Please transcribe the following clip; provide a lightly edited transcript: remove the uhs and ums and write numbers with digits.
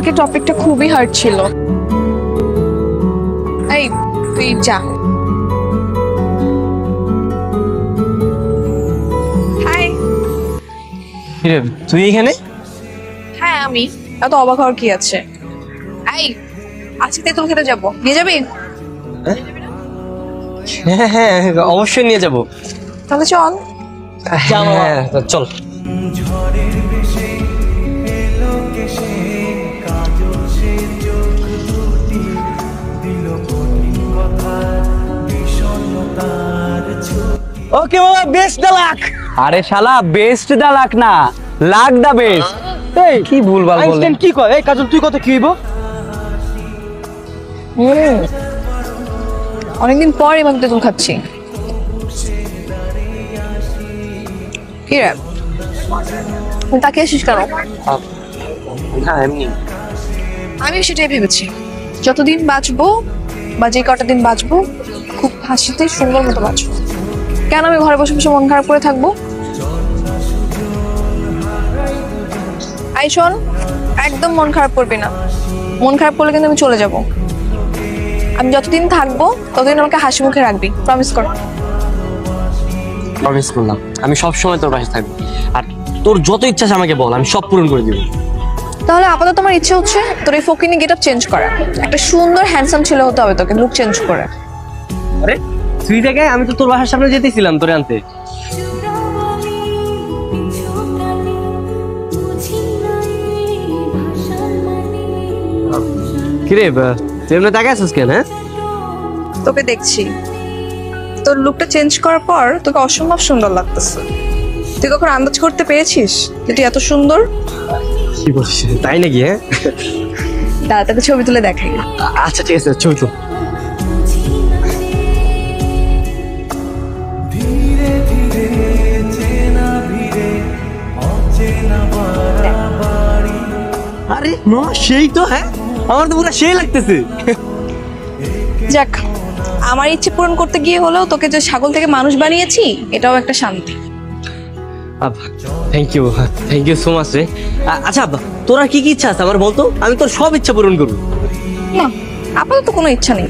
কালকে টপিকটা খুবই হার্ড ছিল। এই তুই যা। হাই। তুই এখানে? হ্যাঁ আমি। এত অবাক হওয়ার কি আছে? এই আজকে তেঁতুল খেতে যাবো, নিয়ে যাবি? হ্যাঁ হ্যাঁ অবশ্যই নিয়ে যাবো। তাহলে চল। হ্যাঁ চল। ওকে বাবা, বেস্ট দা লাক। আরে শালা বেস্ট দা লাক না, লাক দা বেস্ট। এই কি ভুলভাল বলে? আইনস্টাইন কি কয়? এই কাজল তুই কত কি হইব? অনেকদিন পর এভাবে তেঁতুল খাচ্ছি। কি রে তাকে আসিস কেন? না এমনি। আমি সেটাই ভেবেছি, যতদিন বাঁচবো বা যে কটা দিন বাঁচবো খুব হাসিতে সুন্দর মতো বাঁচবো। কেন আমি ঘরে বসে বসে মন খারাপ করে থাকবো? আই শোন, একদম মন খারাপ করবি না। মন খারাপ করলে কিন্তু আমি চলে যাব। আমি যতদিন থাকবো ততদিন আমাকে হাসি মুখে রাখবি, প্রমিস কর। প্রমিস করলাম আমি সব সময় তোর পাশে থাকবো, আর তোর যত ইচ্ছা আছে আমাকে বল, আমি সব পূরণ করে দিব। তাহলে আপাতত আমার ইচ্ছে হচ্ছে তোর এই ফকিনি গেটআপ চেঞ্জ করা। একটা সুন্দর হ্যান্ডসাম ছেলে হতে হবে তোকে, লুক চেঞ্জ করে। আরে তুই দেখে আমি তো তোর বাসার সামনে যেতেছিলাম তোরে আনতে। কিরে তুই এমনি তাকে আসিস কেন? হ্যাঁ তোকে দেখছি, তোর লুকটা চেঞ্জ করার পর তোকে অসম্ভব সুন্দর লাগতেছে। তুই কখন আন্দাজ করতে পেরেছিস যে তুই এত সুন্দর? কি বলছিস, তাই নাকি? হ্যাঁ দাদা তোকে ছবি তুলে দেখাই। আচ্ছা ঠিক আছে, ছবি তো। আরে মা সেই তো, হ্যাঁ আমার তো পুরো সেই লাগতেছে। যাক, আমার ইচ্ছে পূরণ করতে গিয়ে হলেও তোকে যে ছাগল থেকে মানুষ বানিয়েছি এটাও একটা শান্তি। থ্যাংক ইউ সো মাচ রে। আচ্ছা আব্বা, তোর আর কি কি ইচ্ছা আছে আমার বলতো, আমি তোর সব ইচ্ছা পূরণ করবো। না আপাতত কোনো ইচ্ছা নেই।